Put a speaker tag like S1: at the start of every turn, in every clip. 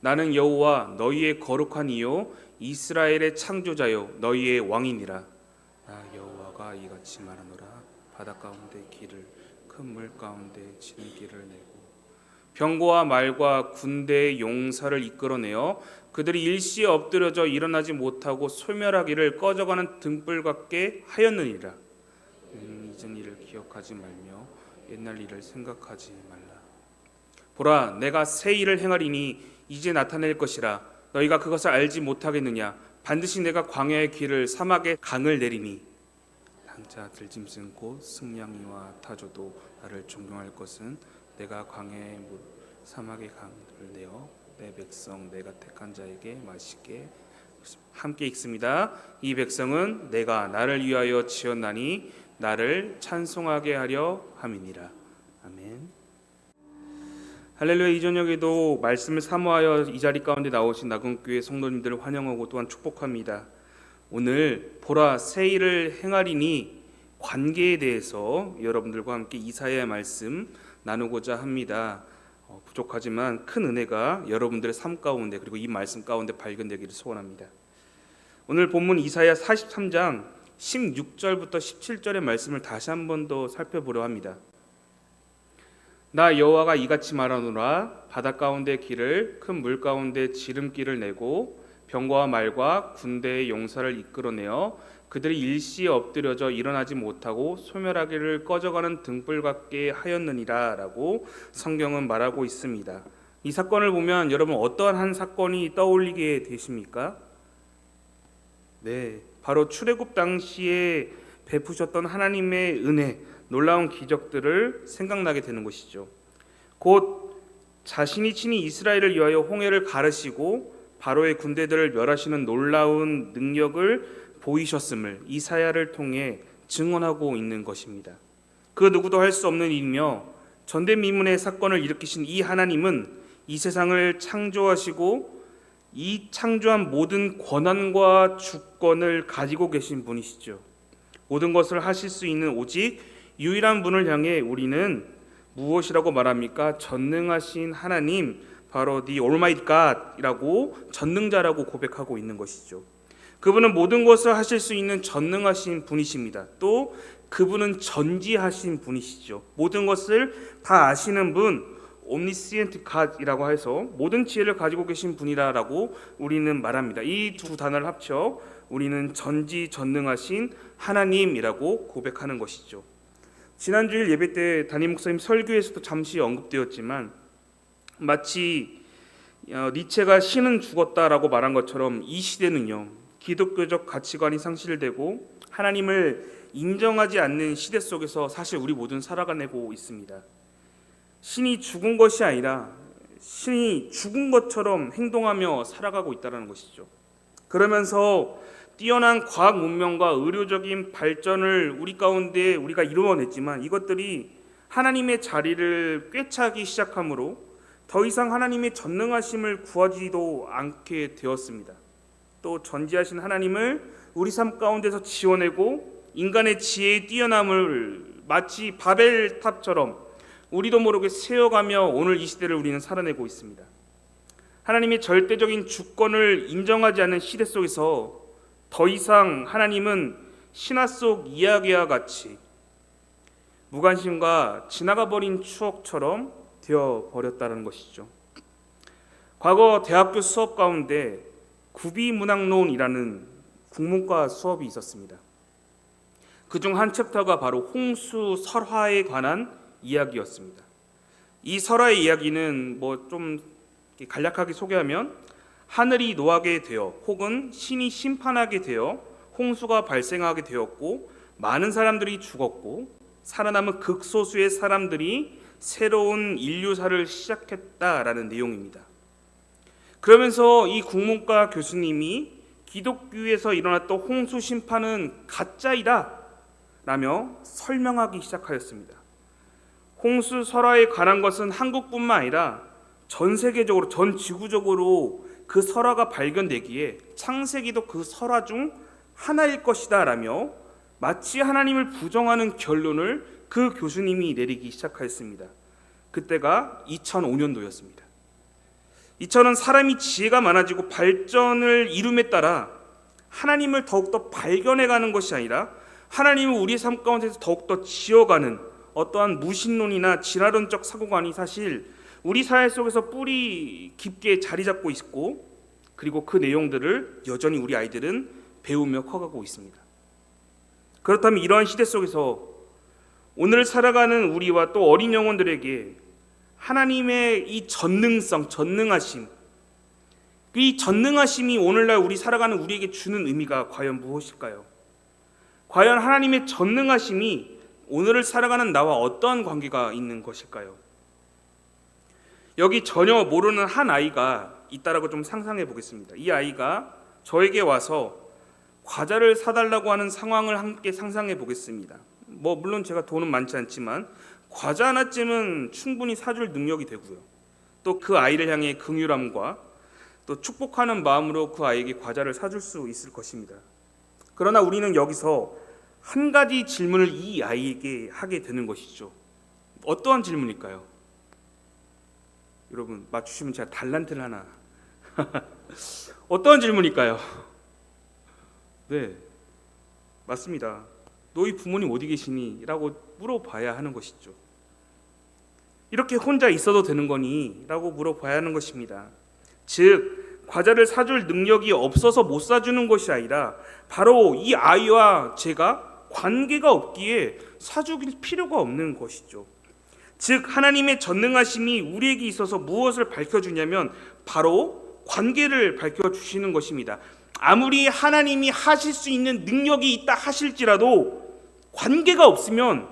S1: 나는 여호와 너희의 거룩한 이요 이스라엘의 창조자요 너희의 왕이니라. 나 여호와가 이같이 말하노라. 바다 가운데 길을 큰 물 가운데 지름길을 내고 병거와 말과 군대의 용사를 이끌어내어 그들이 일시에 엎드려져 일어나지 못하고 소멸하기를 꺼져가는 등불 같게 하였느니라. 잊은 일을 기억하지 말며 옛날 일을 생각하지 말라. 보라, 내가 새 일을 행하리니 이제 나타낼 것이라. 너희가 그것을 알지 못하겠느냐? 반드시 내가 광야의 길을 사막의 강을 내리니 장차 들짐승 곧 승냥이와 타조도 나를 존경할 것은 내가 광야의 물 사막의 강을 내어 내 백성 내가 택한 자에게 마시게. 함께 읽습니다. 이 백성은 내가 나를 위하여 지었나니 나를 찬송하게 하려 함이니라. 아멘. 할렐루야. 이 저녁에도 말씀을 사모하여 이 자리 가운데 나오신 나금교회 성도님들을 환영하고 또한 축복합니다. 오늘 보라 새 일을 행하리니 관계에 대해서 여러분들과 함께 이사야의 말씀 나누고자 합니다. 부족하지만 큰 은혜가 여러분들의 삶 가운데 그리고 이 말씀 가운데 발견되기를 소원합니다. 오늘 본문 이사야 43장 16절부터 17절의 말씀을 다시 한 번 더 살펴보려 합니다. 나 여호와가 이같이 말하노라. 바다 가운데 길을 큰 물 가운데 지름길을 내고 병거와 말과 군대의 용사를 이끌어내어 그들이 일시에 엎드려져 일어나지 못하고 소멸하기를 꺼져가는 등불 같게 하였느니라 라고 성경은 말하고 있습니다. 이 사건을 보면 여러분 어떠한 한 사건이 떠올리게 되십니까? 네, 바로 출애굽 당시에 베푸셨던 하나님의 은혜, 놀라운 기적들을 생각나게 되는 것이죠. 곧 자신이 친히 이스라엘을 위하여 홍해를 가르시고 바로의 군대들을 멸하시는 놀라운 능력을 보이셨음을 이사야를 통해 증언하고 있는 것입니다. 그 누구도 할 수 없는 일이며 전대미문의 사건을 일으키신 이 하나님은 이 세상을 창조하시고 이 창조한 모든 권한과 주권을 가지고 계신 분이시죠. 모든 것을 하실 수 있는 오직 유일한 분을 향해 우리는 무엇이라고 말합니까? 전능하신 하나님, 바로 The Almighty God이라고 전능자라고 고백하고 있는 것이죠. 그분은 모든 것을 하실 수 있는 전능하신 분이십니다. 또 그분은 전지하신 분이시죠. 모든 것을 다 아시는 분, Omniscient God이라고 해서 모든 지혜를 가지고 계신 분이라고 우리는 말합니다. 이 두 단어를 합쳐 우리는 전지전능하신 하나님이라고 고백하는 것이죠. 지난주일 예배 때 담임 목사님 설교에서도 잠시 언급되었지만 마치 니체가 신은 죽었다라고 말한 것처럼 이 시대는요, 기독교적 가치관이 상실되고 하나님을 인정하지 않는 시대 속에서 사실 우리 모두는 살아가고 있습니다. 신이 죽은 것이 아니라 신이 죽은 것처럼 행동하며 살아가고 있다는 것이죠. 그러면서 뛰어난 과학 문명과 의료적인 발전을 우리 가운데 우리가 이루어냈지만 이것들이 하나님의 자리를 꿰차기 시작하므로 더 이상 하나님의 전능하심을 구하지도 않게 되었습니다. 또 전지하신 하나님을 우리 삶 가운데서 지워내고 인간의 지혜의 뛰어남을 마치 바벨탑처럼 우리도 모르게 세워가며 오늘 이 시대를 우리는 살아내고 있습니다. 하나님의 절대적인 주권을 인정하지 않는 시대 속에서 더 이상 하나님은 신화 속 이야기와 같이 무관심과 지나가 버린 추억처럼 되어버렸다는 것이죠. 과거 대학교 수업 가운데 구비문학론이라는 국문과 수업이 있었습니다. 그중 한 챕터가 바로 홍수 설화에 관한 이야기였습니다. 이 설화의 이야기는 좀 간략하게 소개하면 하늘이 노하게 되어 혹은 신이 심판하게 되어 홍수가 발생하게 되었고 많은 사람들이 죽었고 살아남은 극소수의 사람들이 새로운 인류사를 시작했다라는 내용입니다. 그러면서 이 국문과 교수님이 기독교에서 일어났던 홍수 심판은 가짜이다 라며 설명하기 시작하였습니다. 홍수 설화에 관한 것은 한국뿐만 아니라 전 세계적으로 전 지구적으로 그 설화가 발견되기에 창세기도 그 설화 중 하나일 것이다 라며 마치 하나님을 부정하는 결론을 그 교수님이 내리기 시작하였습니다. 그때가 2005년도였습니다. 이처럼 사람이 지혜가 많아지고 발전을 이룸에 따라 하나님을 더욱더 발견해가는 것이 아니라 하나님을 우리의 삶 가운데서 더욱더 지어가는 어떠한 무신론이나 진화론적 사고관이 사실 우리 사회 속에서 뿌리 깊게 자리 잡고 있고, 그리고 그 내용들을 여전히 우리 아이들은 배우며 커가고 있습니다. 그렇다면 이러한 시대 속에서 오늘 살아가는 우리와 또 어린 영혼들에게 하나님의 이 전능하심, 이 전능하심이 오늘날 우리 살아가는 우리에게 주는 의미가 과연 무엇일까요? 과연 하나님의 전능하심이 오늘을 살아가는 나와 어떠한 관계가 있는 것일까요? 여기 전혀 모르는 한 아이가 있다라고 좀 상상해 보겠습니다. 이 아이가 저에게 와서 과자를 사달라고 하는 상황을 함께 상상해 보겠습니다. 물론 제가 돈은 많지 않지만 과자 하나쯤은 충분히 사줄 능력이 되고요. 또 그 아이를 향해 긍휼함과 또 축복하는 마음으로 그 아이에게 과자를 사줄 수 있을 것입니다. 그러나 우리는 여기서 한 가지 질문을 이 아이에게 하게 되는 것이죠. 어떠한 질문일까요? 여러분 맞추시면 제가 달란트를 하나 어떠한 질문일까요? 네, 맞습니다. 너희 부모님 어디 계시니? 라고 물어봐야 하는 것이죠. 이렇게 혼자 있어도 되는 거니? 라고 물어봐야 하는 것입니다. 즉 과자를 사줄 능력이 없어서 못 사주는 것이 아니라 바로 이 아이와 제가 관계가 없기에 사줄 필요가 없는 것이죠. 즉 하나님의 전능하심이 우리에게 있어서 무엇을 밝혀주냐면 바로 관계를 밝혀주시는 것입니다. 아무리 하나님이 하실 수 있는 능력이 있다 하실지라도 관계가 없으면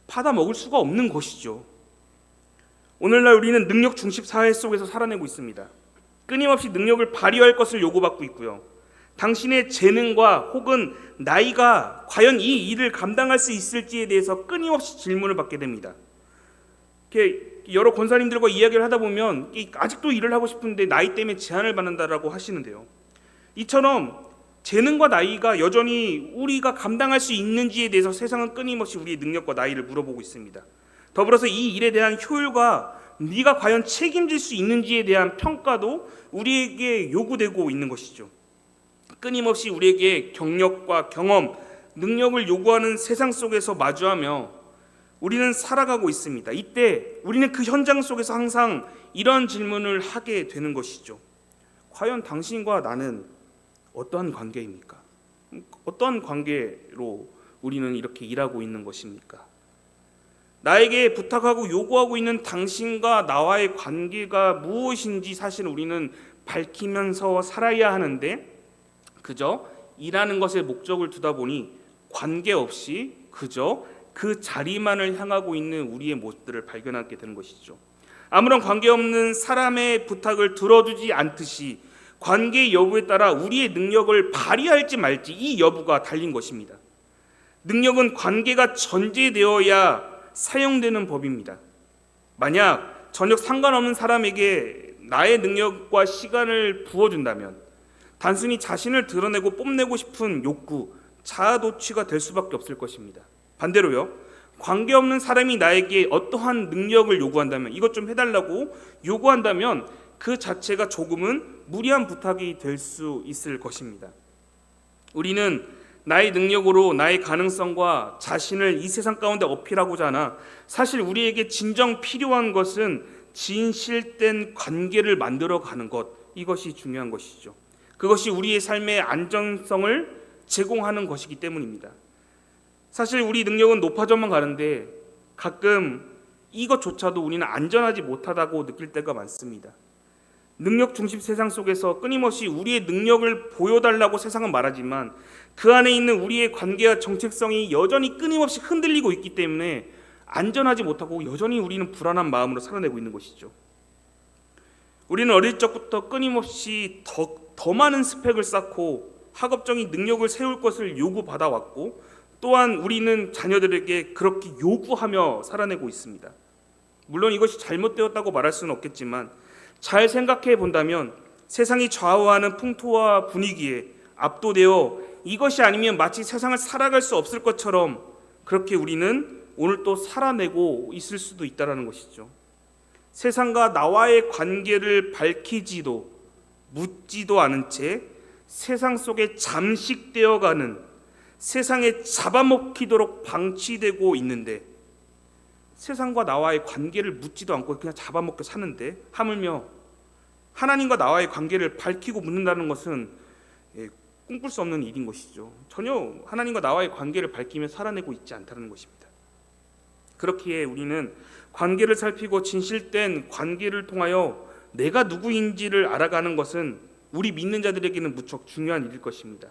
S1: 받아먹을 수가 없는 것이죠. 오늘날 우리는 능력 중심 사회 속에서 살아내고 있습니다. 끊임없이 능력을 발휘할 것을 요구받고 있고요. 당신의 재능과 혹은 나이가 과연 이 일을 감당할 수 있을지에 대해서 끊임없이 질문을 받게 됩니다. 여러 권사님들과 이야기를 하다 보면 아직도 일을 하고 싶은데 나이 때문에 제한을 받는다라고 하시는데요. 이처럼 재능과 나이가 여전히 우리가 감당할 수 있는지에 대해서 세상은 끊임없이 우리의 능력과 나이를 물어보고 있습니다. 더불어서 이 일에 대한 효율과 네가 과연 책임질 수 있는지에 대한 평가도 우리에게 요구되고 있는 것이죠. 끊임없이 우리에게 경력과 경험, 능력을 요구하는 세상 속에서 마주하며 우리는 살아가고 있습니다. 이때 우리는 그 현장 속에서 항상 이런 질문을 하게 되는 것이죠. 과연 당신과 나는 어떠한 관계입니까? 어떠한 관계로 우리는 이렇게 일하고 있는 것입니까? 나에게 부탁하고 요구하고 있는 당신과 나와의 관계가 무엇인지 사실 우리는 밝히면서 살아야 하는데 그저 일하는 것에 목적을 두다 보니 관계없이 그저 그 자리만을 향하고 있는 우리의 모습들을 발견하게 되는 것이죠. 아무런 관계없는 사람의 부탁을 들어주지 않듯이 관계 여부에 따라 우리의 능력을 발휘할지 말지 이 여부가 달린 것입니다. 능력은 관계가 전제되어야 사용되는 법입니다. 만약 전혀 상관없는 사람에게 나의 능력과 시간을 부어준다면 단순히 자신을 드러내고 뽐내고 싶은 욕구, 자아도취가 될 수밖에 없을 것입니다. 반대로요, 관계없는 사람이 나에게 어떠한 능력을 요구한다면, 이것 좀 해달라고 요구한다면 그 자체가 조금은 무리한 부탁이 될 수 있을 것입니다. 우리는 나의 능력으로 나의 가능성과 자신을 이 세상 가운데 어필하고자 하나 사실 우리에게 진정 필요한 것은 진실된 관계를 만들어가는 것, 이것이 중요한 것이죠. 그것이 우리의 삶의 안정성을 제공하는 것이기 때문입니다. 사실 우리 능력은 높아져만 가는데 가끔 이것조차도 우리는 안전하지 못하다고 느낄 때가 많습니다. 능력 중심 세상 속에서 끊임없이 우리의 능력을 보여달라고 세상은 말하지만 그 안에 있는 우리의 관계와 정체성이 여전히 끊임없이 흔들리고 있기 때문에 안전하지 못하고 여전히 우리는 불안한 마음으로 살아내고 있는 것이죠. 우리는 어릴 적부터 끊임없이 더 많은 스펙을 쌓고 학업적인 능력을 세울 것을 요구받아왔고 또한 우리는 자녀들에게 그렇게 요구하며 살아내고 있습니다. 물론 이것이 잘못되었다고 말할 수는 없겠지만 잘 생각해 본다면 세상이 좌우하는 풍토와 분위기에 압도되어 이것이 아니면 마치 세상을 살아갈 수 없을 것처럼 그렇게 우리는 오늘 또 살아내고 있을 수도 있다는 것이죠. 세상과 나와의 관계를 밝히지도 묻지도 않은 채 세상 속에 잠식되어가는, 세상에 잡아먹히도록 방치되고 있는데, 세상과 나와의 관계를 묻지도 않고 그냥 잡아먹고 사는데, 하물며 하나님과 나와의 관계를 밝히고 묻는다는 것은 꿈꿀 수 없는 일인 것이죠. 전혀 하나님과 나와의 관계를 밝히며 살아내고 있지 않다는 것입니다. 그렇기에 우리는 관계를 살피고 진실된 관계를 통하여 내가 누구인지를 알아가는 것은 우리 믿는 자들에게는 무척 중요한 일일 것입니다.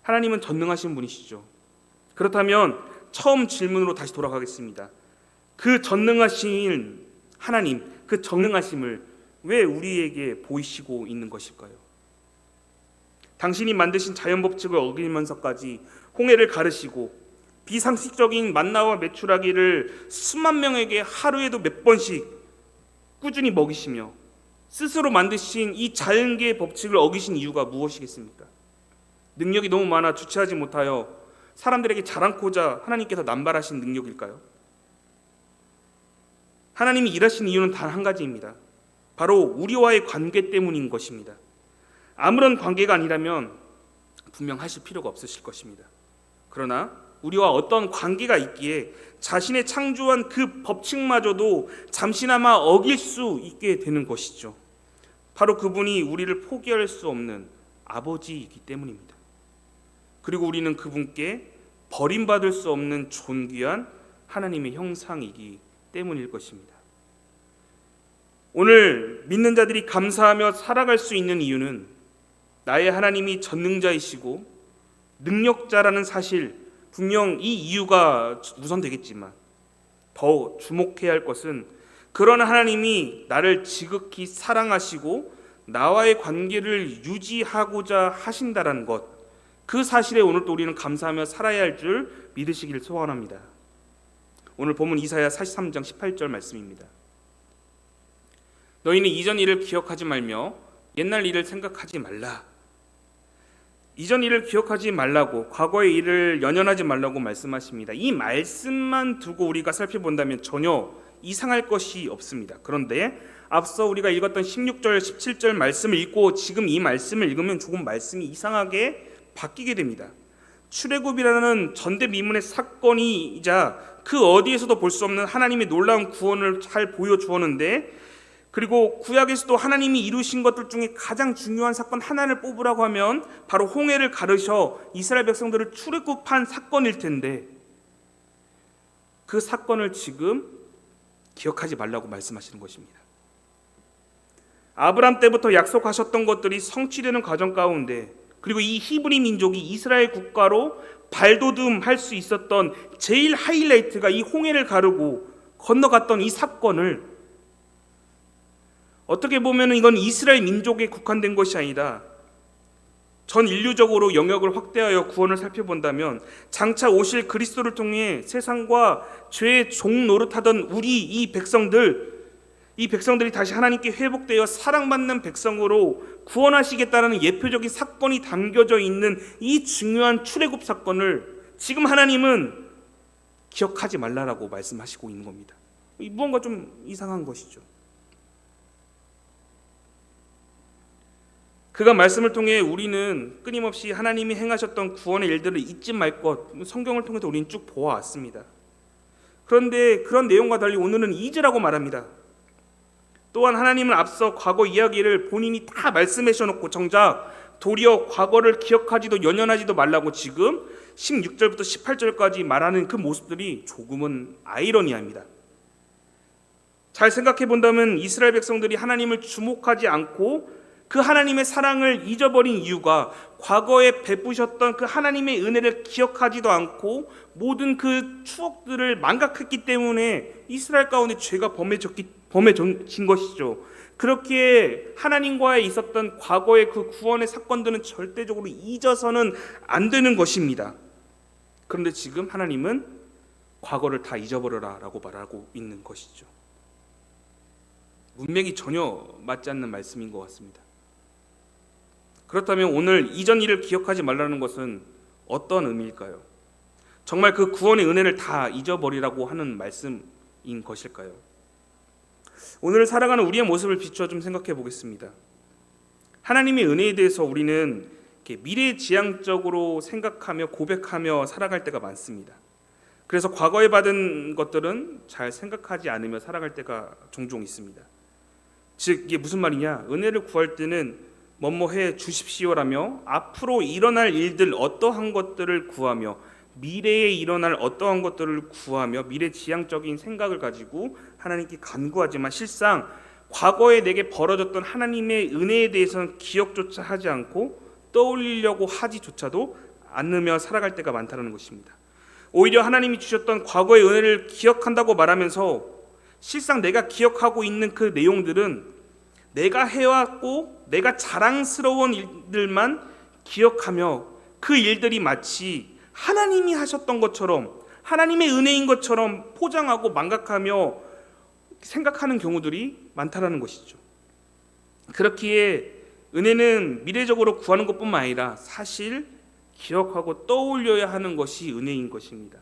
S1: 하나님은 전능하신 분이시죠. 그렇다면 처음 질문으로 다시 돌아가겠습니다. 그 전능하신 하나님, 그 전능하심을 왜 우리에게 보이시고 있는 것일까요? 당신이 만드신 자연법칙을 어기면서까지 홍해를 가르시고 비상식적인 만나와 메추라기를 수만 명에게 하루에도 몇 번씩 꾸준히 먹이시며 스스로 만드신 이 자연계의 법칙을 어기신 이유가 무엇이겠습니까? 능력이 너무 많아 주체하지 못하여 사람들에게 자랑코자 하나님께서 남발하신 능력일까요? 하나님이 일하신 이유는 단 한 가지입니다. 바로 우리와의 관계 때문인 것입니다. 아무런 관계가 아니라면 분명 하실 필요가 없으실 것입니다. 그러나 우리와 어떤 관계가 있기에 자신의 창조한 그 법칙마저도 잠시나마 어길 수 있게 되는 것이죠. 바로 그분이 우리를 포기할 수 없는 아버지이기 때문입니다. 그리고 우리는 그분께 버림받을 수 없는 존귀한 하나님의 형상이기 때문일 것입니다. 오늘 믿는 자들이 감사하며 살아갈 수 있는 이유는 나의 하나님이 전능자이시고 능력자라는 사실, 분명 이 이유가 우선되겠지만 더 주목해야 할 것은 그런 하나님이 나를 지극히 사랑하시고 나와의 관계를 유지하고자 하신다는 것, 그 사실에 오늘 또 우리는 감사하며 살아야 할 줄 믿으시길 소원합니다. 오늘 본문 이사야 43장 18절 말씀입니다. 너희는 이전 일을 기억하지 말며 옛날 일을 생각하지 말라. 이전 일을 기억하지 말라고, 과거의 일을 연연하지 말라고 말씀하십니다. 이 말씀만 두고 우리가 살펴본다면 전혀 이상할 것이 없습니다. 그런데 앞서 우리가 읽었던 16절, 17절 말씀을 읽고 지금 이 말씀을 읽으면 조금 말씀이 이상하게 바뀌게 됩니다. 출애굽이라는 전대미문의 사건이자 그 어디에서도 볼 수 없는 하나님의 놀라운 구원을 잘 보여주었는데, 그리고 구약에서도 하나님이 이루신 것들 중에 가장 중요한 사건 하나를 뽑으라고 하면 바로 홍해를 가르셔 이스라엘 백성들을 출애굽한 사건일 텐데, 그 사건을 지금 기억하지 말라고 말씀하시는 것입니다. 아브람 때부터 약속하셨던 것들이 성취되는 과정 가운데, 그리고 이 히브리 민족이 이스라엘 국가로 발돋움할 수 있었던 제일 하이라이트가 이 홍해를 가르고 건너갔던 이 사건을, 어떻게 보면 이건 이스라엘 민족에 국한된 것이 아니라 전 인류적으로 영역을 확대하여 구원을 살펴본다면 장차 오실 그리스도를 통해 세상과 죄의 종 노릇하던 우리 이 백성들이 다시 하나님께 회복되어 사랑받는 백성으로 구원하시겠다는 예표적인 사건이 담겨져 있는 이 중요한 출애굽 사건을 지금 하나님은 기억하지 말라라고 말씀하시고 있는 겁니다. 무언가 좀 이상한 것이죠. 그가 말씀을 통해 우리는 끊임없이 하나님이 행하셨던 구원의 일들을 잊지 말 것, 성경을 통해서 우리는 쭉 보아왔습니다. 그런데 그런 내용과 달리 오늘은 잊으라고 말합니다. 또한 하나님은 앞서 과거 이야기를 본인이 다 말씀해 주셔놓고 정작 도리어 과거를 기억하지도 연연하지도 말라고 지금 16절부터 18절까지 말하는 그 모습들이 조금은 아이러니합니다. 잘 생각해 본다면 이스라엘 백성들이 하나님을 주목하지 않고 그 하나님의 사랑을 잊어버린 이유가 과거에 베푸셨던 그 하나님의 은혜를 기억하지도 않고 모든 그 추억들을 망각했기 때문에 이스라엘 가운데 죄가 범해진 것이죠. 그렇기에 하나님과의 있었던 과거의 그 구원의 사건들은 절대적으로 잊어서는 안 되는 것입니다. 그런데 지금 하나님은 과거를 다 잊어버려라 라고 말하고 있는 것이죠. 문맥이 전혀 맞지 않는 말씀인 것 같습니다. 그렇다면 오늘 이전 일을 기억하지 말라는 것은 어떤 의미일까요? 정말 그 구원의 은혜를 다 잊어버리라고 하는 말씀인 것일까요? 오늘 살아가는 우리의 모습을 비추어 좀 생각해 보겠습니다. 하나님의 은혜에 대해서 우리는 이렇게 미래지향적으로 생각하며 고백하며 살아갈 때가 많습니다. 그래서 과거에 받은 것들은 잘 생각하지 않으며 살아갈 때가 종종 있습니다. 즉 이게 무슨 말이냐? 은혜를 구할 때는 뭐뭐해 주십시오라며 앞으로 일어날 일들 어떠한 것들을 구하며 미래에 일어날 어떠한 것들을 구하며 미래지향적인 생각을 가지고 하나님께 간구하지만 실상 과거에 내게 벌어졌던 하나님의 은혜에 대해서는 기억조차 하지 않고 떠올리려고 하지조차도 않으며 살아갈 때가 많다는 것입니다. 오히려 하나님이 주셨던 과거의 은혜를 기억한다고 말하면서 실상 내가 기억하고 있는 그 내용들은 내가 해왔고 내가 자랑스러운 일들만 기억하며 그 일들이 마치 하나님이 하셨던 것처럼 하나님의 은혜인 것처럼 포장하고 망각하며 생각하는 경우들이 많다는 것이죠. 그렇기에 은혜는 미래적으로 구하는 것뿐만 아니라 사실 기억하고 떠올려야 하는 것이 은혜인 것입니다.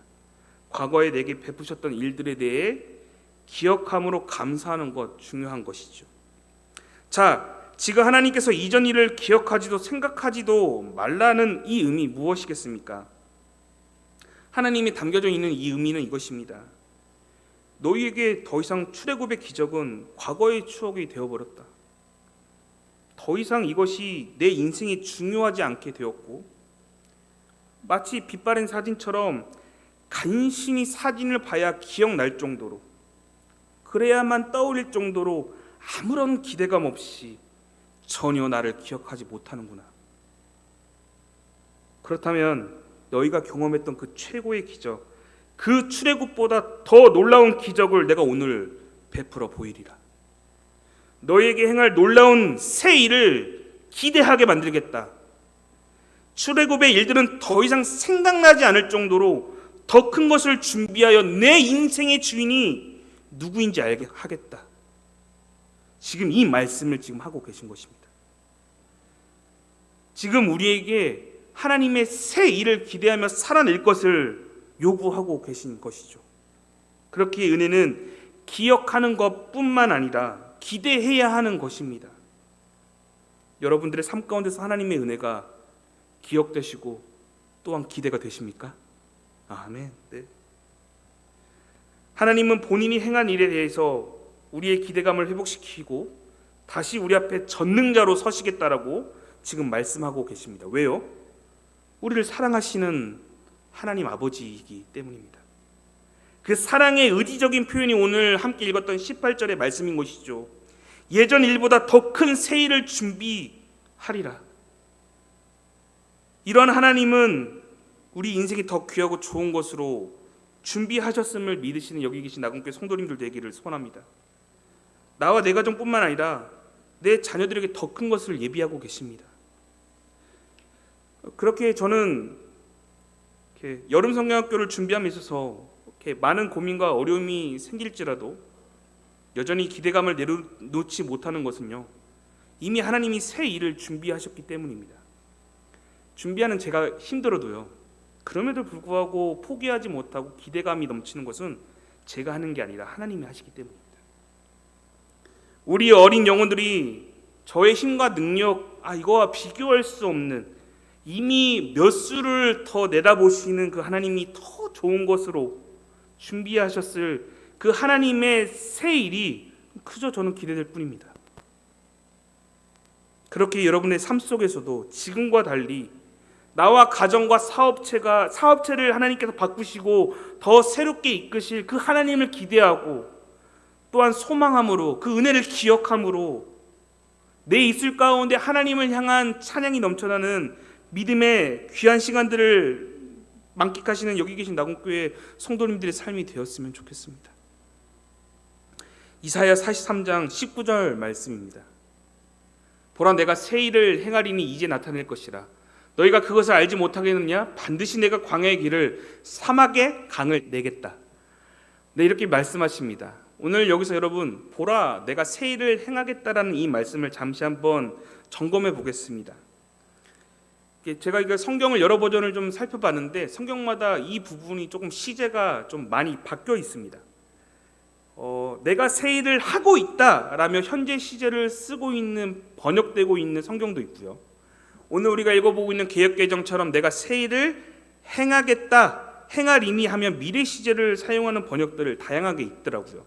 S1: 과거에 내게 베푸셨던 일들에 대해 기억함으로 감사하는 것 중요한 것이죠. 자, 지금 하나님께서 이전 일을 기억하지도 생각하지도 말라는 이 의미 무엇이겠습니까? 하나님이 담겨져 있는 이 의미는 이것입니다. 너희에게 더 이상 출애굽의 기적은 과거의 추억이 되어버렸다. 더 이상 이것이 내 인생이 중요하지 않게 되었고 마치 빛바랜 사진처럼 간신히 사진을 봐야 기억날 정도로 그래야만 떠올릴 정도로 아무런 기대감 없이 전혀 나를 기억하지 못하는구나. 그렇다면 너희가 경험했던 그 최고의 기적, 그 출애굽보다 더 놀라운 기적을 내가 오늘 베풀어 보이리라. 너희에게 행할 놀라운 새 일을 기대하게 만들겠다. 출애굽의 일들은 더 이상 생각나지 않을 정도로 더 큰 것을 준비하여 내 인생의 주인이 누구인지 알게 하겠다. 지금 이 말씀을 지금 하고 계신 것입니다. 지금 우리에게 하나님의 새 일을 기대하며 살아낼 것을 요구하고 계신 것이죠. 그렇기에 은혜는 기억하는 것뿐만 아니라 기대해야 하는 것입니다. 여러분들의 삶 가운데서 하나님의 은혜가 기억되시고 또한 기대가 되십니까? 아멘. 네. 하나님은 본인이 행한 일에 대해서 우리의 기대감을 회복시키고 다시 우리 앞에 전능자로 서시겠다라고 지금 말씀하고 계십니다. 왜요? 우리를 사랑하시는 하나님 아버지이기 때문입니다. 그 사랑의 의지적인 표현이 오늘 함께 읽었던 18절의 말씀인 것이죠. 예전 일보다 더 큰 새 일을 준비하리라. 이런 하나님은 우리 인생이 더 귀하고 좋은 것으로 준비하셨음을 믿으시는 여기 계신 나군교회 성도님들 되기를 소원합니다. 나와 내 가정뿐만 아니라 내 자녀들에게 더 큰 것을 예비하고 계십니다. 그렇게 저는 이렇게 여름 성경학교를 준비함에 있어서 이렇게 많은 고민과 어려움이 생길지라도 여전히 기대감을 내려놓지 못하는 것은요, 이미 하나님이 새 일을 준비하셨기 때문입니다. 준비하는 제가 힘들어도요, 그럼에도 불구하고 포기하지 못하고 기대감이 넘치는 것은 제가 하는 게 아니라 하나님이 하시기 때문입니다. 우리 어린 영혼들이 저의 힘과 능력, 이거와 비교할 수 없는, 이미 몇 수를 더 내다보시는 그 하나님이 더 좋은 것으로 준비하셨을 그 하나님의 새 일이 그저 저는 기대될 뿐입니다. 그렇게 여러분의 삶 속에서도 지금과 달리 나와 가정과 사업체를 하나님께서 바꾸시고 더 새롭게 이끄실 그 하나님을 기대하고 또한 소망함으로 그 은혜를 기억함으로 내 입술 가운데 하나님을 향한 찬양이 넘쳐나는 믿음의 귀한 시간들을 만끽하시는 여기 계신 나군교회 성도님들의 삶이 되었으면 좋겠습니다. 이사야 43장 19절 말씀입니다. 보라, 내가 새 일을 행하리니 이제 나타낼 것이라. 너희가 그것을 알지 못하겠느냐? 반드시 내가 광야의 길을 사막의 강을 내겠다. 네, 이렇게 말씀하십니다. 오늘 여기서 여러분, 보라 내가 새 일을 행하겠다라는 이 말씀을 잠시 한번 점검해 보겠습니다. 제가 이거 성경을 여러 버전을 좀 살펴봤는데 성경마다 이 부분이 조금 시제가 좀 많이 바뀌어 있습니다. 내가 새 일을 하고 있다라며 현재 시제를 쓰고 있는 번역되고 있는 성경도 있고요. 오늘 우리가 읽어보고 있는 개역개정처럼 내가 새 일을 행하겠다, 행하리니 하며 미래 시제를 사용하는 번역들을 다양하게 있더라고요.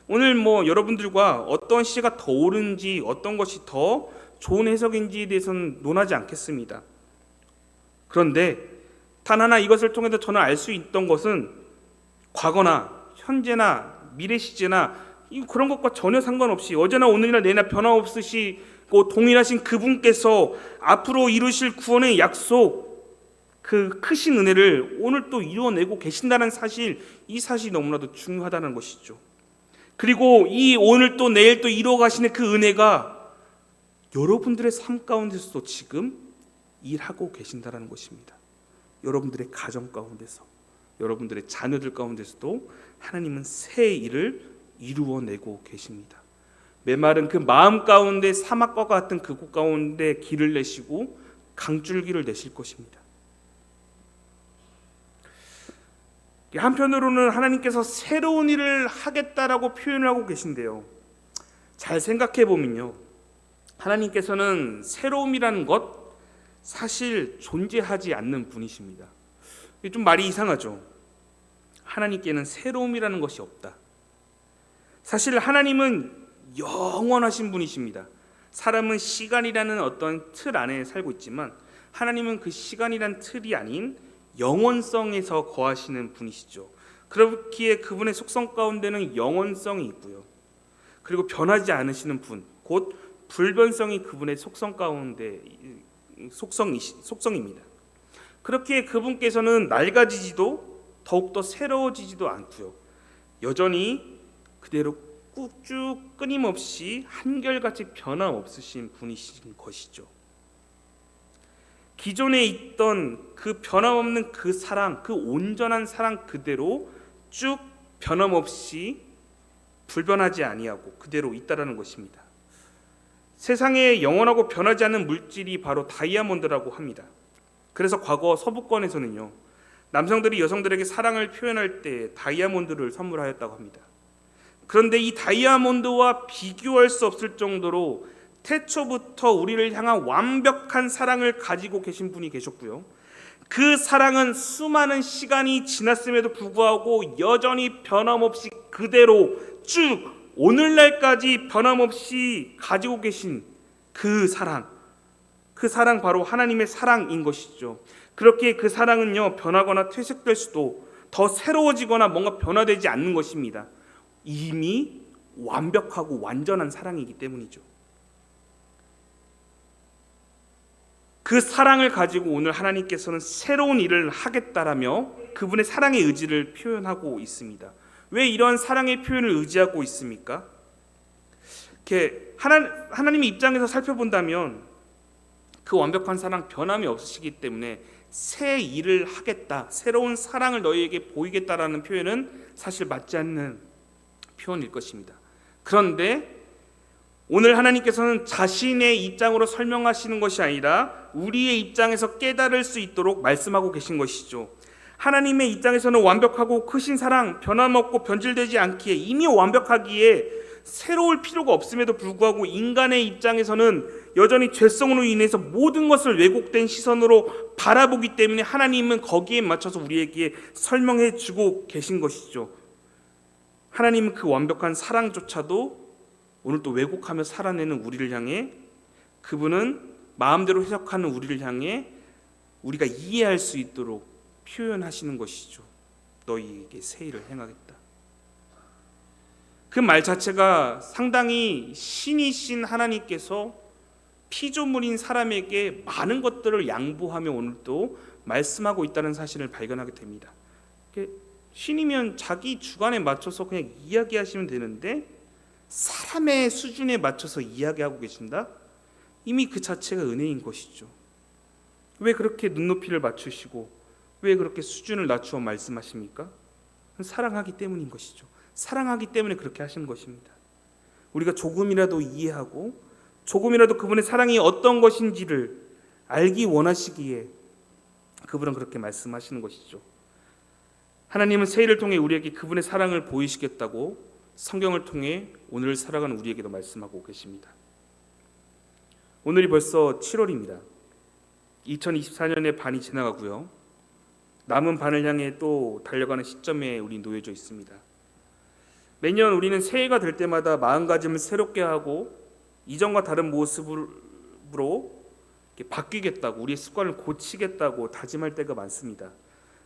S1: 오늘 여러분들과 어떤 시제가 더 옳은지 어떤 것이 더 좋은 해석인지에 대해서는 논하지 않겠습니다. 그런데 단 하나 이것을 통해서 저는 알 수 있던 것은 과거나 현재나 미래 시제나 그런 것과 전혀 상관없이 어제나 오늘이나 내일이나 변함없으시고 동일하신 그분께서 앞으로 이루실 구원의 약속, 그 크신 은혜를 오늘 또 이루어내고 계신다는 사실, 이 사실이 너무나도 중요하다는 것이죠. 그리고 이 오늘 또 내일 또 이루어 가시는 그 은혜가 여러분들의 삶 가운데서도 지금 일하고 계신다는 것입니다. 여러분들의 가정 가운데서, 여러분들의 자녀들 가운데서도 하나님은 새 일을 이루어내고 계십니다. 메마른 그 마음 가운데 사막과 같은 그곳 가운데 길을 내시고 강줄기를 내실 것입니다. 한편으로는 하나님께서 새로운 일을 하겠다라고 표현을 하고 계신데요, 잘 생각해 보면요, 하나님께서는 새로움이라는 것 사실 존재하지 않는 분이십니다. 좀 말이 이상하죠. 하나님께는 새로움이라는 것이 없다. 사실 하나님은 영원하신 분이십니다. 사람은 시간이라는 어떤 틀 안에 살고 있지만 하나님은 그 시간이란 틀이 아닌 영원성에서 거하시는 분이시죠. 그렇기에 그분의 속성 가운데는 영원성이 있고요. 그리고 변하지 않으시는 분, 곧 불변성이 그분의 속성 가운데 속성입니다. 그렇기에 그분께서는 낡아지지도 더욱더 새로워지지도 않고요. 여전히 그대로 쭉 끊임없이 한결같이 변함없으신 분이신 것이죠. 기존에 있던 그 변함없는 그 사랑, 그 온전한 사랑 그대로 쭉 변함없이 불변하지 아니하고 그대로 있다라는 것입니다. 세상에 영원하고 변하지 않는 물질이 바로 다이아몬드라고 합니다. 그래서 과거 서부권에서는요, 남성들이 여성들에게 사랑을 표현할 때 다이아몬드를 선물하였다고 합니다. 그런데 이 다이아몬드와 비교할 수 없을 정도로 태초부터 우리를 향한 완벽한 사랑을 가지고 계신 분이 계셨고요. 그 사랑은 수많은 시간이 지났음에도 불구하고 여전히 변함없이 그대로 쭉 오늘날까지 변함없이 가지고 계신 그 사랑 바로 하나님의 사랑인 것이죠. 그렇게 그 사랑은요, 변하거나 퇴색될 수도, 더 새로워지거나 뭔가 변화되지 않는 것입니다. 이미 완벽하고 완전한 사랑이기 때문이죠. 그 사랑을 가지고 오늘 하나님께서는 새로운 일을 하겠다라며 그분의 사랑의 의지를 표현하고 있습니다. 왜 이런 사랑의 표현을 의지하고 있습니까? 이렇게 하나님의 입장에서 살펴본다면 그 완벽한 사랑, 변함이 없으시기 때문에 새 일을 하겠다, 새로운 사랑을 너희에게 보이겠다라는 표현은 사실 맞지 않는 표현일 것입니다. 그런데 오늘 하나님께서는 자신의 입장으로 설명하시는 것이 아니라 우리의 입장에서 깨달을 수 있도록 말씀하고 계신 것이죠. 하나님의 입장에서는 완벽하고 크신 사랑, 변함없고 변질되지 않기에, 이미 완벽하기에 새로울 필요가 없음에도 불구하고 인간의 입장에서는 여전히 죄성으로 인해서 모든 것을 왜곡된 시선으로 바라보기 때문에 하나님은 거기에 맞춰서 우리에게 설명해 주고 계신 것이죠. 하나님은 그 완벽한 사랑조차도 오늘 또 왜곡하며 살아내는 우리를 향해, 그분은 마음대로 해석하는 우리를 향해 우리가 이해할 수 있도록 표현하시는 것이죠. 너희에게 새 일을 행하겠다. 그 말 자체가 상당히 신이신 하나님께서 피조물인 사람에게 많은 것들을 양보하며 오늘 또 말씀하고 있다는 사실을 발견하게 됩니다. 신이면 자기 주관에 맞춰서 그냥 이야기하시면 되는데 사람의 수준에 맞춰서 이야기하고 계신다? 이미 그 자체가 은혜인 것이죠. 왜 그렇게 눈높이를 맞추시고 왜 그렇게 수준을 낮추어 말씀하십니까? 사랑하기 때문인 것이죠. 사랑하기 때문에 그렇게 하시는 것입니다. 우리가 조금이라도 이해하고 조금이라도 그분의 사랑이 어떤 것인지를 알기 원하시기에 그분은 그렇게 말씀하시는 것이죠. 하나님은 새 일을 통해 우리에게 그분의 사랑을 보이시겠다고 성경을 통해 오늘 살아가는 우리에게도 말씀하고 계십니다. 오늘이 벌써 7월입니다. 2024년의 반이 지나가고요. 남은 반을 향해 또 달려가는 시점에 우리 놓여져 있습니다. 매년 우리는 새해가 될 때마다 마음가짐을 새롭게 하고 이전과 다른 모습으로 바뀌겠다고, 우리의 습관을 고치겠다고 다짐할 때가 많습니다.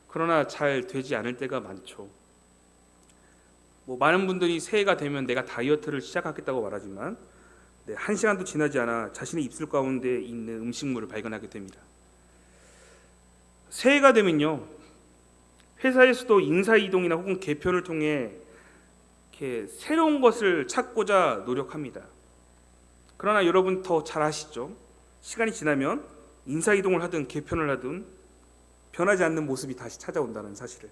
S1: 그러나 잘 되지 않을 때가 많죠. 많은 분들이 새해가 되면 내가 다이어트를 시작하겠다고 말하지만 1시간도 지나지 않아 자신의 입술 가운데 있는 음식물을 발견하게 됩니다. 새해가 되면요, 회사에서도 인사이동이나 혹은 개편을 통해 이렇게 새로운 것을 찾고자 노력합니다. 그러나 여러분 더 잘 아시죠? 시간이 지나면 인사이동을 하든 개편을 하든 변하지 않는 모습이 다시 찾아온다는 사실을.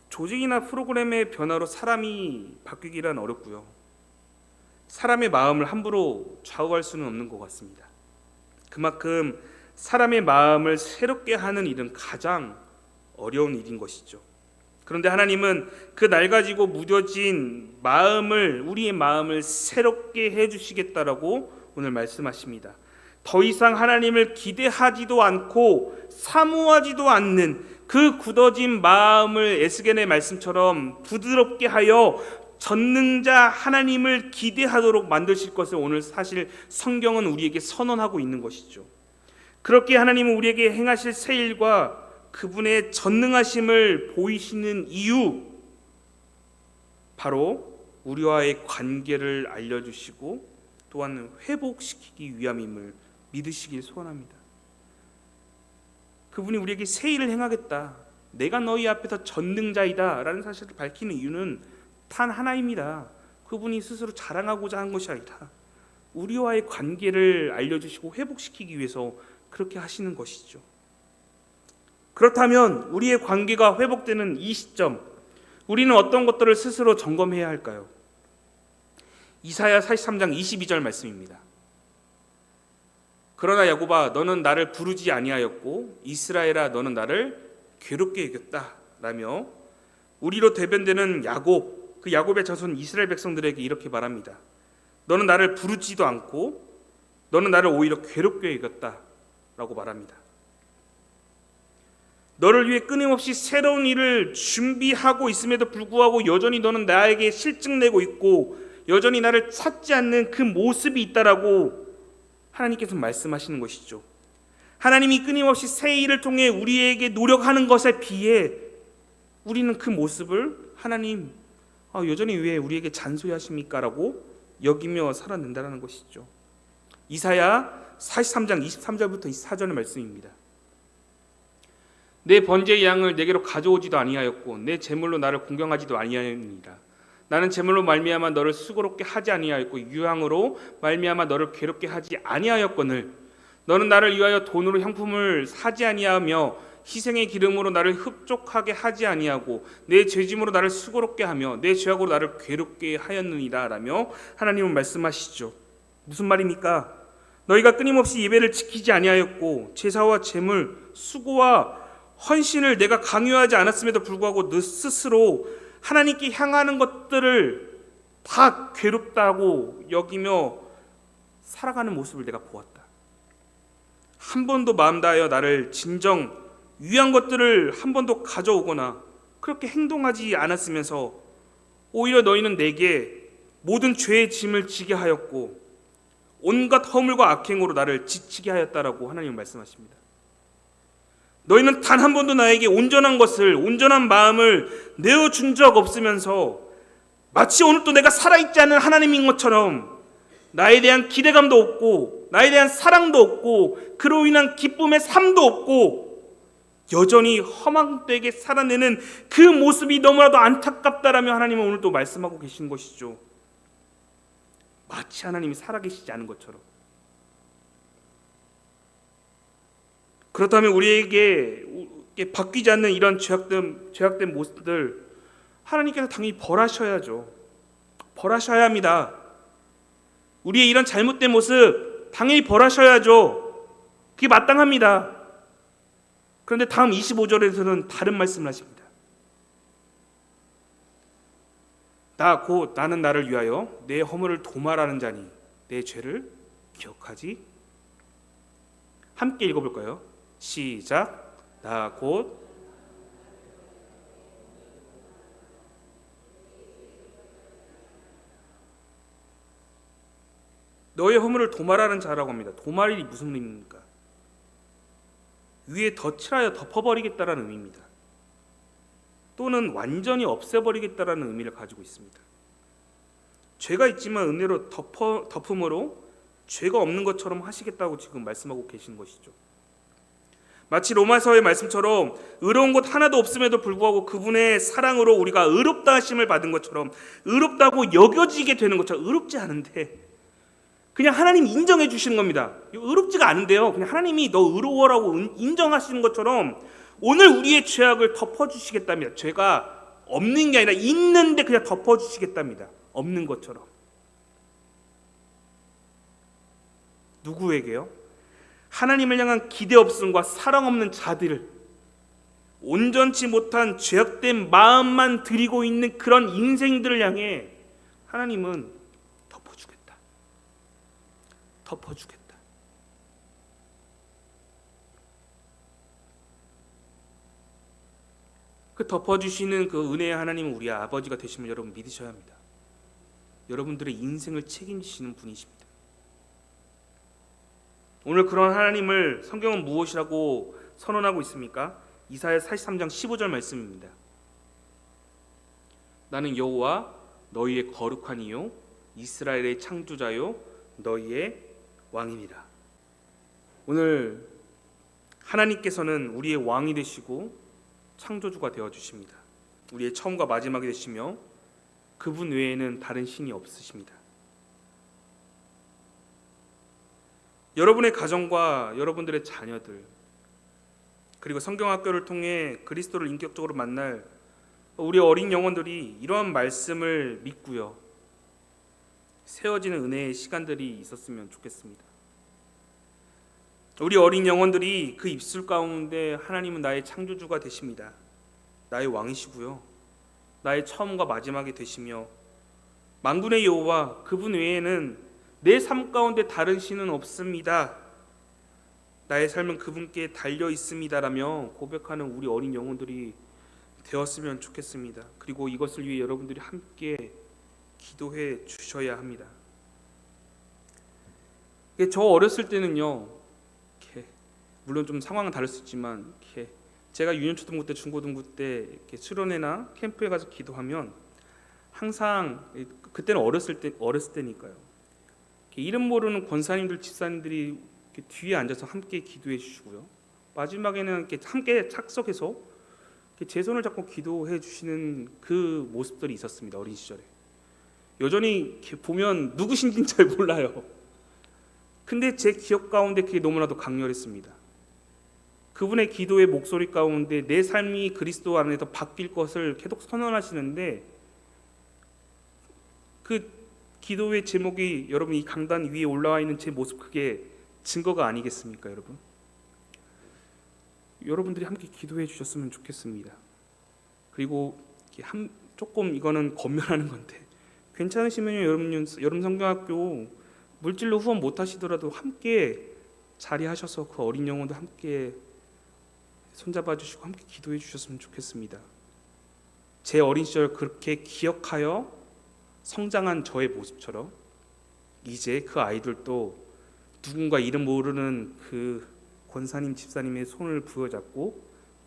S1: 조직이나 프로그램의 변화로 사람이 바뀌기란 어렵고요. 사람의 마음을 함부로 좌우할 수는 없는 것 같습니다. 그만큼 사람의 마음을 새롭게 하는 일은 가장 어려운 일인 것이죠. 그런데 하나님은 그 낡아지고 무뎌진 마음을, 우리의 마음을 새롭게 해주시겠다라고 오늘 말씀하십니다. 더 이상 하나님을 기대하지도 않고 사모하지도 않는 그 굳어진 마음을 에스겔의 말씀처럼 부드럽게 하여 전능자 하나님을 기대하도록 만드실 것을 오늘 사실 성경은 우리에게 선언하고 있는 것이죠. 그렇게 하나님은 우리에게 행하실 새 일과 그분의 전능하심을 보이시는 이유, 바로 우리와의 관계를 알려주시고 또한 회복시키기 위함임을 믿으시길 소원합니다. 그분이 우리에게 새 일을 행하겠다, 내가 너희 앞에서 전능자이다 라는 사실을 밝히는 이유는 단 하나입니다. 그분이 스스로 자랑하고자 한 것이 아니라 우리와의 관계를 알려주시고 회복시키기 위해서 그렇게 하시는 것이죠. 그렇다면 우리의 관계가 회복되는 이 시점, 우리는 어떤 것들을 스스로 점검해야 할까요? 이사야 43장 22절 말씀입니다. 그러나 야곱아, 너는 나를 부르지 아니하였고 이스라엘아, 너는 나를 괴롭게 여겼다 라며 우리로 대변되는 야곱, 그 야곱의 자손 이스라엘 백성들에게 이렇게 말합니다. 너는 나를 부르지도 않고 너는 나를 오히려 괴롭게 여겼다 라고 말합니다. 너를 위해 끊임없이 새로운 일을 준비하고 있음에도 불구하고 여전히 너는 나에게 실증내고 있고 여전히 나를 찾지 않는 그 모습이 있다라고 하나님께서 말씀하시는 것이죠. 하나님이 끊임없이 새 일을 통해 우리에게 노력하는 것에 비해 우리는 그 모습을 하나님, 여전히 왜 우리에게 잔소리하십니까? 라고 여기며 살아낸다는 것이죠. 이사야 43장 23절부터 24절의 말씀입니다. 내 번제의 양을 내게로 가져오지도 아니하였고 내 제물로 나를 공경하지도 아니하였느니라. 나는 제물로 말미암아 너를 수고롭게 하지 아니하였고 유향으로 말미암아 너를 괴롭게 하지 아니하였거늘 너는 나를 위하여 돈으로 향품을 사지 아니하며 희생의 기름으로 나를 흡족하게 하지 아니하고 내 죄짐으로 나를 수고롭게 하며 내 죄악으로 나를 괴롭게 하였느니라 라며 하나님은 말씀하시죠. 무슨 말입니까? 너희가 끊임없이 예배를 지키지 아니하였고 제사와 제물, 수고와 헌신을 내가 강요하지 않았음에도 불구하고 너 스스로 하나님께 향하는 것들을 다 괴롭다고 여기며 살아가는 모습을 내가 보았다. 한 번도 마음 다하여 나를 진정 위한 것들을 한 번도 가져오거나 그렇게 행동하지 않았으면서 오히려 너희는 내게 모든 죄의 짐을 지게 하였고 온갖 허물과 악행으로 나를 지치게 하였다라고 하나님은 말씀하십니다. 너희는 단 한 번도 나에게 온전한 것을, 온전한 마음을 내어준 적 없으면서 마치 오늘도 내가 살아있지 않은 하나님인 것처럼 나에 대한 기대감도 없고 나에 대한 사랑도 없고 그로 인한 기쁨의 삶도 없고 여전히 허망되게 살아내는 그 모습이 너무나도 안타깝다라며 하나님은 오늘 또 말씀하고 계신 것이죠. 마치 하나님이 살아계시지 않은 것처럼. 그렇다면 우리에게 바뀌지 않는 이런 죄악된 모습들 하나님께서 당연히 벌하셔야죠. 벌하셔야 합니다. 우리의 이런 잘못된 모습 당연히 벌하셔야죠. 그게 마땅합니다. 그런데 다음 25절에서는 다른 말씀을 하십니다. 나 곧 나는 나를 위하여 내 허물을 도말하는 자니 내 죄를 기억하지. 함께 읽어볼까요? 시작. 나 곧 너의 허물을 도말하는 자라고 합니다. 도말이 무슨 의미입니까? 위에 덧칠하여 덮어버리겠다라는 의미입니다. 또는 완전히 없애버리겠다라는 의미를 가지고 있습니다. 죄가 있지만 은혜로 덮음으로 죄가 없는 것처럼 하시겠다고 지금 말씀하고 계신 것이죠. 마치 로마서의 말씀처럼 의로운 것 하나도 없음에도 불구하고 그분의 사랑으로 우리가 의롭다 하심을 받은 것처럼, 의롭다고 여겨지게 되는 것처럼, 의롭지 않은데 그냥 하나님이 인정해 주시는 겁니다. 의롭지가 않은데요, 그냥 하나님이 너 의로워라고 인정하시는 것처럼 오늘 우리의 죄악을 덮어주시겠답니다. 죄가 없는 게 아니라 있는데 그냥 덮어주시겠답니다. 없는 것처럼. 누구에게요? 하나님을 향한 기대 없음과 사랑 없는 자들을, 온전치 못한 죄악된 마음만 드리고 있는 그런 인생들을 향해 하나님은 덮어주겠다. 그 덮어주시는 그 은혜의 하나님은 우리 아버지가 되심을 여러분 믿으셔야 합니다. 여러분들의 인생을 책임지시는 분이십니다. 오늘 그런 하나님을 성경은 무엇이라고 선언하고 있습니까? 이사야 43장 15절 말씀입니다. 나는 여호와 너희의 거룩한 이요 이스라엘의 창조자요 너희의 왕이니라. 오늘 하나님께서는 우리의 왕이 되시고 창조주가 되어 주십니다. 우리의 처음과 마지막이 되시며 그분 외에는 다른 신이 없으십니다. 여러분의 가정과 여러분들의 자녀들, 그리고 성경학교를 통해 그리스도를 인격적으로 만날 우리 어린 영혼들이 이러한 말씀을 믿고요, 세워지는 은혜의 시간들이 있었으면 좋겠습니다. 우리 어린 영혼들이 그 입술 가운데 하나님은 나의 창조주가 되십니다. 나의 왕이시고요, 나의 처음과 마지막이 되시며 만군의 여호와 그분 외에는 내 삶 가운데 다른 신은 없습니다. 나의 삶은 그분께 달려 있습니다라며 고백하는 우리 어린 영혼들이 되었으면 좋겠습니다. 그리고 이것을 위해 여러분들이 함께 기도해 주셔야 합니다. 저 어렸을 때는요, 물론 좀 상황은 다를 수 있지만 제가 유년초등부 때, 중고등부 때 이렇게 수련회나 캠프에 가서 기도하면 항상, 그때는 어렸을 때니까요, 이름 모르는 권사님들, 집사님들이 뒤에 앉아서 함께 기도해 주시고요, 마지막에는 함께 착석해서 제 손을 잡고 기도해 주시는 그 모습들이 있었습니다. 어린 시절에. 여전히 보면 누구신지는 잘 몰라요. 근데 제 기억 가운데 그게 너무나도 강렬했습니다. 그분의 기도의 목소리 가운데 내 삶이 그리스도 안에서 바뀔 것을 계속 선언하시는데, 그 기도의 제목이 여러분 이 강단 위에 올라와 있는 제 모습, 그게 증거가 아니겠습니까? 여러분들이 함께 기도해 주셨으면 좋겠습니다. 그리고 조금 이거는 권면하는 건데, 괜찮으시면 여름 성경학교 물질로 후원 못 하시더라도 함께 자리하셔서 그 어린 영혼도 함께 손잡아 주시고 함께 기도해 주셨으면 좋겠습니다. 제 어린 시절 그렇게 기억하여 성장한 저의 모습처럼 이제 그 아이들도 누군가 이름 모르는 그 권사님, 집사님의 손을 부여잡고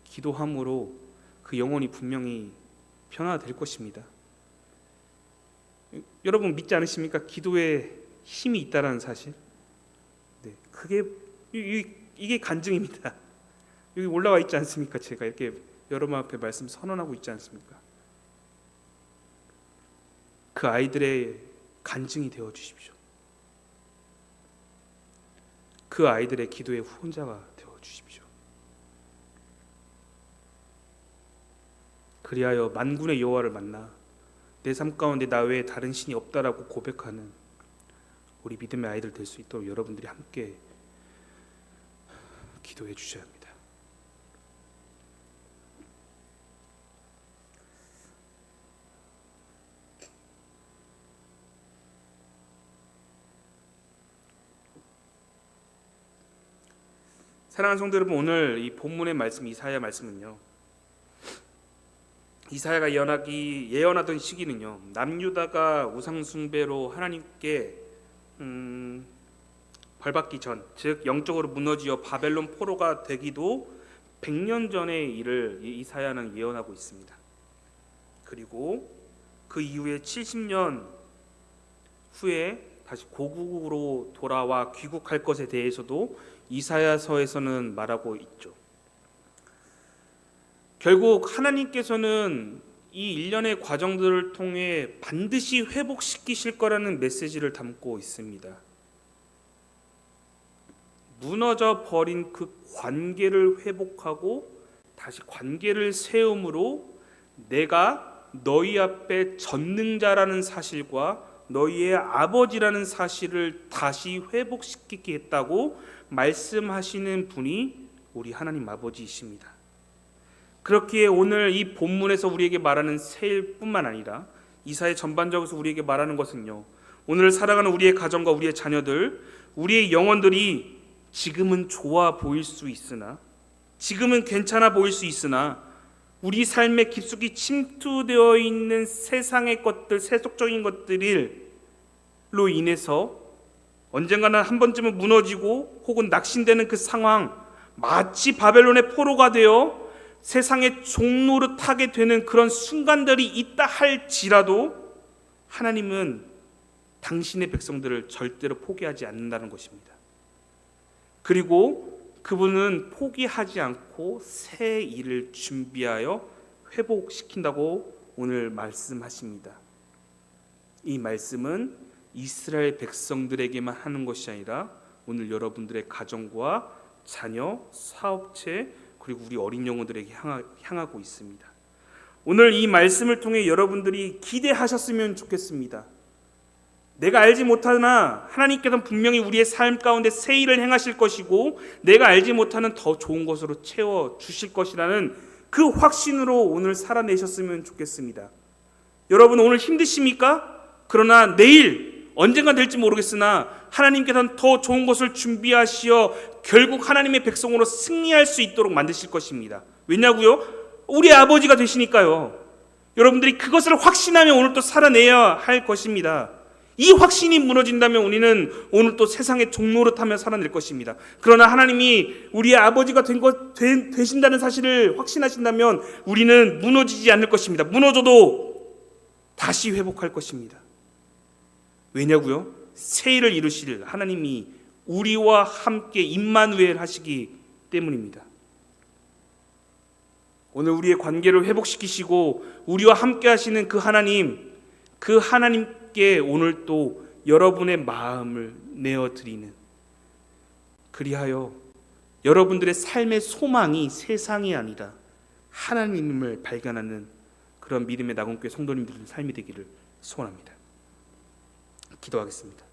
S1: 기도함으로 그 영혼이 분명히 변화될 것입니다. 여러분 믿지 않으십니까? 기도에 힘이 있다라는 사실. 네, 그게 이게 간증입니다. 여기 올라와 있지 않습니까? 제가 이렇게 여러분 앞에 말씀 선언하고 있지 않습니까? 그 아이들의 간증이 되어 주십시오. 그 아이들의 기도의 후원자가 되어 주십시오. 그리하여 만군의 여호와를 만나 내 삶 가운데 나 외에 다른 신이 없다라고 고백하는 우리 믿음의 아이들 될 수 있도록 여러분들이 함께 기도해 주셔야 합니다. 사랑하는 성도 여러분, 오늘 이 본문의 말씀, 이사야 말씀은요, 이사야가 예언하던 시기는요, 남유다가 우상 숭배로 하나님께 벌받기 전, 즉 영적으로 무너지어 바벨론 포로가 되기도 100년 전의 일을 이사야는 예언하고 있습니다. 그리고 그 이후에 70년 후에 다시 고국으로 돌아와 귀국할 것에 대해서도 이사야서에서는 말하고 있죠. 결국 하나님께서는 이 일련의 과정들을 통해 반드시 회복시키실 거라는 메시지를 담고 있습니다. 무너져 버린 그 관계를 회복하고 다시 관계를 세움으로 내가 너희 앞에 전능자라는 사실과 너희의 아버지라는 사실을 다시 회복시키겠다고 말씀하시는 분이 우리 하나님 아버지이십니다. 그렇기에 오늘 이 본문에서 우리에게 말하는 세일뿐만 아니라 이사야 전반적으로 우리에게 말하는 것은요, 오늘 살아가는 우리의 가정과 우리의 자녀들, 우리의 영혼들이 지금은 좋아 보일 수 있으나, 지금은 괜찮아 보일 수 있으나 우리 삶에 깊숙이 침투되어 있는 세상의 것들, 세속적인 것들로 인해서 언젠가는 한 번쯤은 무너지고 혹은 낙심되는 그 상황, 마치 바벨론의 포로가 되어 세상의 종노릇하게 되는 그런 순간들이 있다 할지라도 하나님은 당신의 백성들을 절대로 포기하지 않는다는 것입니다. 그리고 그분은 포기하지 않고 새 일을 준비하여 회복시킨다고 오늘 말씀하십니다. 이 말씀은 이스라엘 백성들에게만 하는 것이 아니라 오늘 여러분들의 가정과 자녀, 사업체, 그리고 우리 어린 영혼들에게 향하고 있습니다. 오늘 이 말씀을 통해 여러분들이 기대하셨으면 좋겠습니다. 내가 알지 못하나 하나님께서는 분명히 우리의 삶 가운데 새 일을 행하실 것이고 내가 알지 못하는 더 좋은 것으로 채워주실 것이라는 그 확신으로 오늘 살아내셨으면 좋겠습니다. 여러분, 오늘 힘드십니까? 그러나 내일 언젠가 될지 모르겠으나 하나님께서는 더 좋은 것을 준비하시어 결국 하나님의 백성으로 승리할 수 있도록 만드실 것입니다. 왜냐고요? 우리 아버지가 되시니까요. 여러분들이 그것을 확신하며 오늘 또 살아내야 할 것입니다. 이 확신이 무너진다면 우리는 오늘 또 세상의 종노릇하며 살아낼 것입니다. 그러나 하나님이 우리의 아버지가 되신다는 사실을 확신하신다면 우리는 무너지지 않을 것입니다. 무너져도 다시 회복할 것입니다. 왜냐고요? 새 일을 이루실 하나님이 우리와 함께 임마누엘 하시기 때문입니다. 오늘 우리의 관계를 회복시키시고 우리와 함께 하시는 그 하나님께 오늘 또 여러분의 마음을 내어드리는, 그리하여 여러분들의 삶의 소망이 세상이 아니라 하나님을 발견하는 그런 믿음의 나군교회 성도님들의 삶이 되기를 소원합니다. 기도하겠습니다.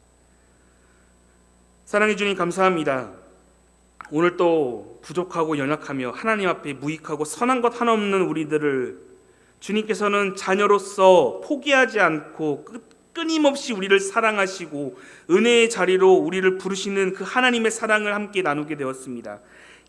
S1: 사랑해 주님, 감사합니다. 오늘 또 부족하고 연약하며 하나님 앞에 무익하고 선한 것 하나 없는 우리들을 주님께서는 자녀로서 포기하지 않고 끊임없이 우리를 사랑하시고 은혜의 자리로 우리를 부르시는 그 하나님의 사랑을 함께 나누게 되었습니다.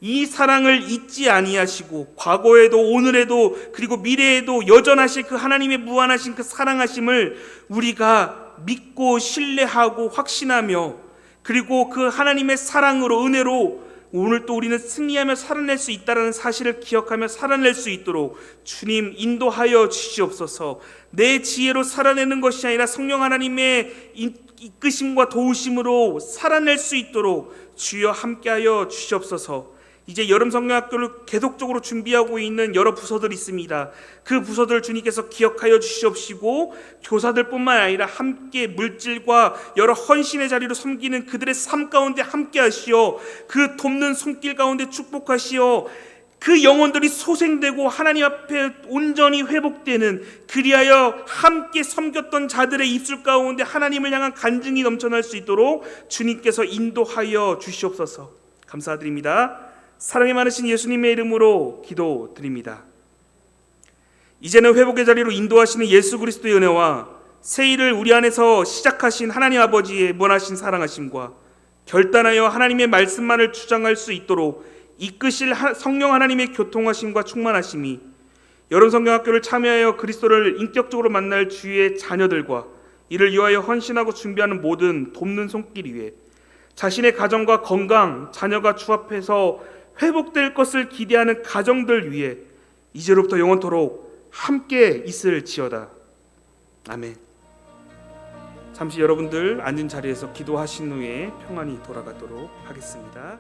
S1: 이 사랑을 잊지 아니하시고 과거에도 오늘에도 그리고 미래에도 여전하실 그 하나님의 무한하신 그 사랑하심을 우리가 믿고 신뢰하고 확신하며, 그리고 그 하나님의 사랑으로 은혜로 오늘 또 우리는 승리하며 살아낼 수 있다는 사실을 기억하며 살아낼 수 있도록 주님 인도하여 주시옵소서. 내 지혜로 살아내는 것이 아니라 성령 하나님의 이끄심과 도우심으로 살아낼 수 있도록 주여 함께하여 주시옵소서. 이제 여름 성령학교를 계속적으로 준비하고 있는 여러 부서들이 있습니다. 그 부서들 주님께서 기억하여 주시옵시고 교사들뿐만 아니라 함께 물질과 여러 헌신의 자리로 섬기는 그들의 삶 가운데 함께 하시어 그 돕는 손길 가운데 축복하시어 그 영혼들이 소생되고 하나님 앞에 온전히 회복되는, 그리하여 함께 섬겼던 자들의 입술 가운데 하나님을 향한 간증이 넘쳐날 수 있도록 주님께서 인도하여 주시옵소서. 감사드립니다. 사랑이 많으신 예수님의 이름으로 기도드립니다. 이제는 회복의 자리로 인도하시는 예수 그리스도의 은혜와 새 일을 우리 안에서 시작하신 하나님 아버지의 무한하신 사랑하심과 결단하여 하나님의 말씀만을 주장할 수 있도록 이끄실 성령 하나님의 교통하심과 충만하심이 여름 성경학교를 참여하여 그리스도를 인격적으로 만날 주의 자녀들과 이를 위하여 헌신하고 준비하는 모든 돕는 손길 위에 자신의 가정과 건강, 자녀가 주앞에서 회복될 것을 기대하는 가정들 위해 이제로부터 영원토록 함께 있을지어다. 아멘. 잠시 여러분들 앉은 자리에서 기도하신 후에 평안히 돌아가도록 하겠습니다.